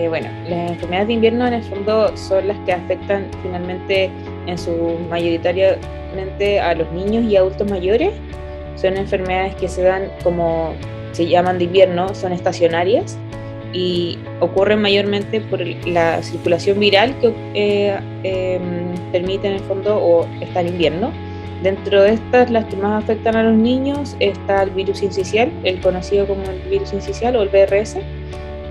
Bueno, las enfermedades de invierno en el fondo son las que afectan finalmente en su mayoritariamente a los niños y adultos mayores. Son enfermedades que se dan como se llaman de invierno, son estacionarias y ocurren mayormente por la circulación viral que permite en el fondo o está el invierno. Dentro de estas, las que más afectan a los niños está el virus sincicial, el conocido como el virus sincicial o el VRS.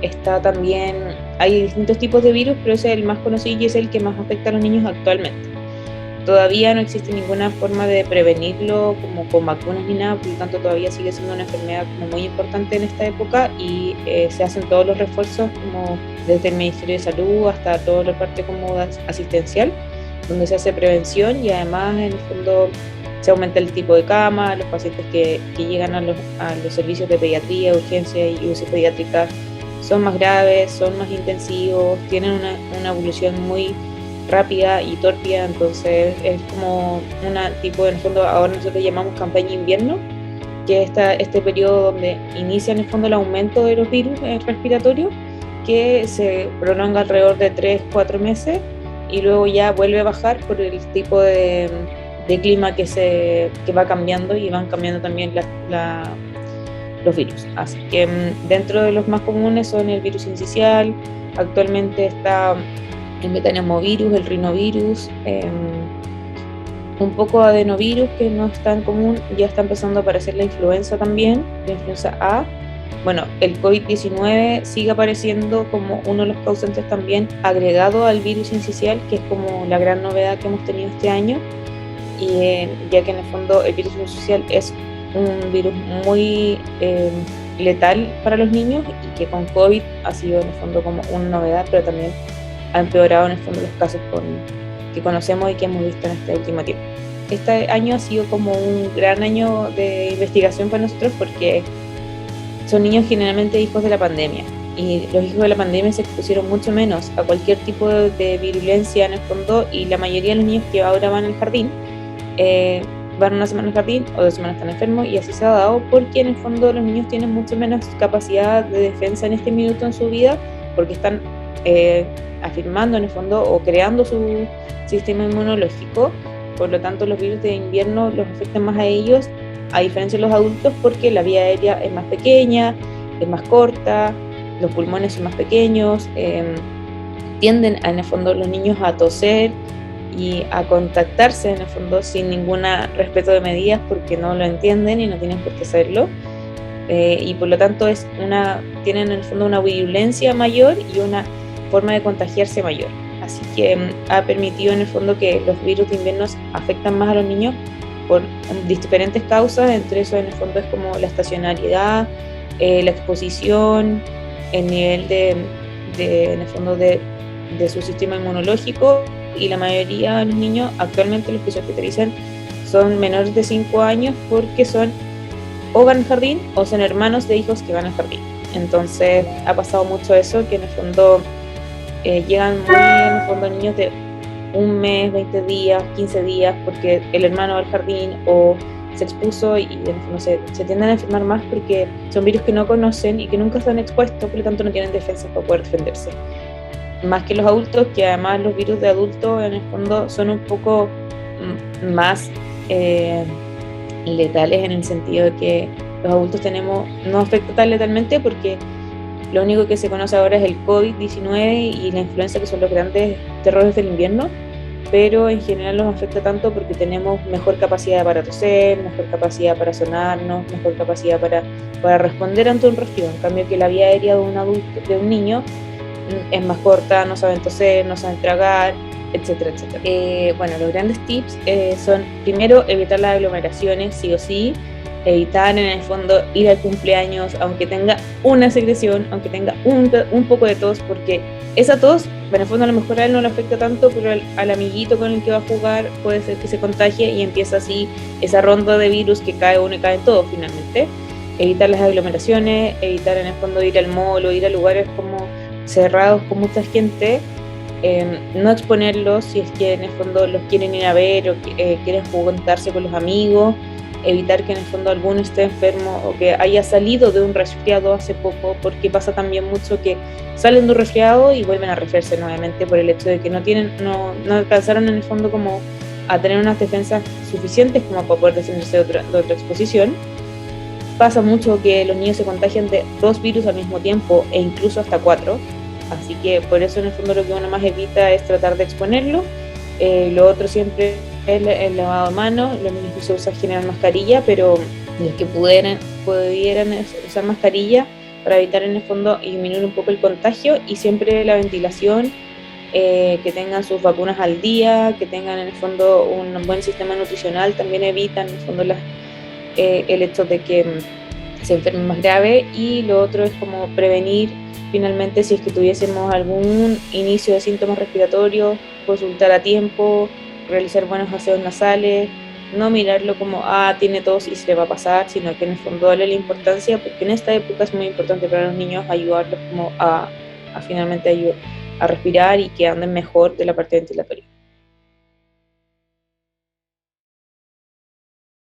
Está también, hay distintos tipos de virus, pero ese es el más conocido y es el que más afecta a los niños actualmente. Todavía no existe ninguna forma de prevenirlo como con vacunas ni nada, por lo tanto todavía sigue siendo una enfermedad como muy importante en esta época y se hacen todos los refuerzos como desde el Ministerio de Salud hasta toda la parte como asistencial, donde se hace prevención y además en el fondo se aumenta el tipo de cama, los pacientes que llegan a los servicios de pediatría, urgencia y UCI pediátrica son más graves, son más intensivos, tienen una evolución muy rápida y tórpida, entonces es como una tipo, en el fondo ahora nosotros llamamos campaña invierno, que es este periodo donde inicia en el fondo el aumento de los virus respiratorios, que se prolonga alrededor de 3-4 meses y luego ya vuelve a bajar por el tipo de clima que va cambiando y van cambiando también los virus. Así que dentro de los más comunes son el virus sincicial, actualmente está el metapneumovirus, el rinovirus, un poco adenovirus que no es tan común, ya está empezando a aparecer la influenza también, la influenza A. Bueno, el COVID-19 sigue apareciendo como uno de los causantes también agregado al virus sincicial, que es como la gran novedad que hemos tenido este año, y ya que en el fondo el virus sincicial es un virus muy letal para los niños y que con COVID ha sido en el fondo como una novedad, pero también ha empeorado en el fondo los casos que conocemos y que hemos visto en este último tiempo. Este año ha sido como un gran año de investigación para nosotros porque son niños generalmente hijos de la pandemia y los hijos de la pandemia se expusieron mucho menos a cualquier tipo de virulencia en el fondo y la mayoría de los niños que ahora van al jardín van una semana al jardín o 2 semanas están enfermos y así se ha dado porque en el fondo los niños tienen mucho menos capacidad de defensa en este minuto en su vida porque están afirmando en el fondo o creando su sistema inmunológico, por lo tanto los virus de invierno los afectan más a ellos a diferencia de los adultos porque la vía aérea es más pequeña, es más corta, los pulmones son más pequeños, tienden en el fondo los niños a toser y a contactarse en el fondo sin ningún respeto de medidas porque no lo entienden y no tienen por qué hacerlo. Y por lo tanto tienen en el fondo una virulencia mayor y una forma de contagiarse mayor. Así que ha permitido en el fondo que los virus de invierno afectan más a los niños por diferentes causas, entre eso en el fondo es como la estacionalidad, la exposición, el nivel en el fondo de su sistema inmunológico y la mayoría de los niños actualmente los que se hospitalizan son menores de 5 años porque o van al jardín o son hermanos de hijos que van al jardín. Entonces ha pasado mucho eso, que en el fondo llegan muy en el fondo niños de 1 mes, 20 días, 15 días, porque el hermano va al jardín o se expuso y en el fondo se tienden a enfermar más porque son virus que no conocen y que nunca se han expuesto, por lo tanto no tienen defensas para poder defenderse. Más que los adultos, que además los virus de adultos en el fondo son un poco más letales en el sentido de que los adultos no afecta tan letalmente porque lo único que se conoce ahora es el COVID-19 y la influenza, que son los grandes terrores del invierno, pero en general nos afecta tanto porque tenemos mejor capacidad para toser, mejor capacidad para sonarnos, mejor capacidad para responder ante un resfriado, en cambio que la vía aérea de un adulto, de un niño, es más corta, no saben toser, no saben tragar, etcétera, etcétera. Bueno, los grandes tips son, primero, evitar las aglomeraciones, sí o sí, evitar en el fondo ir al cumpleaños, aunque tenga una secreción, aunque tenga un poco de tos, porque esa tos, en el fondo a lo mejor a él no le afecta tanto, pero al amiguito con el que va a jugar puede ser que se contagie y empieza así esa ronda de virus que cae uno y cae todo finalmente. Evitar las aglomeraciones, evitar en el fondo ir al mall o ir a lugares como cerrados con mucha gente, no exponerlos si es que en el fondo los quieren ir a ver o quieren juntarse con los amigos, evitar que en el fondo alguno esté enfermo o que haya salido de un resfriado hace poco, porque pasa también mucho que salen de un resfriado y vuelven a resfriarse nuevamente por el hecho de que no alcanzaron en el fondo como a tener unas defensas suficientes como para poder defenderse de otra exposición. Pasa mucho que los niños se contagian de 2 virus al mismo tiempo e incluso hasta 4, así que por eso en el fondo lo que uno más evita es tratar de exponerlo. Lo otro siempre es el lavado de manos. Los niños no se usan general mascarilla, pero los que pudieran usar mascarilla para evitar en el fondo disminuir un poco el contagio, y siempre la ventilación, que tengan sus vacunas al día, que tengan en el fondo un buen sistema nutricional, también evitan en el fondo el hecho de que se enfermen más grave. Y lo otro es como prevenir finalmente si es que tuviésemos algún inicio de síntomas respiratorios, consultar a tiempo, realizar buenos aseos nasales, no mirarlo como, tiene tos y se le va a pasar, sino que en el fondo darle la importancia, porque en esta época es muy importante para los niños ayudarlos como a finalmente a respirar y que anden mejor de la parte ventilatoria.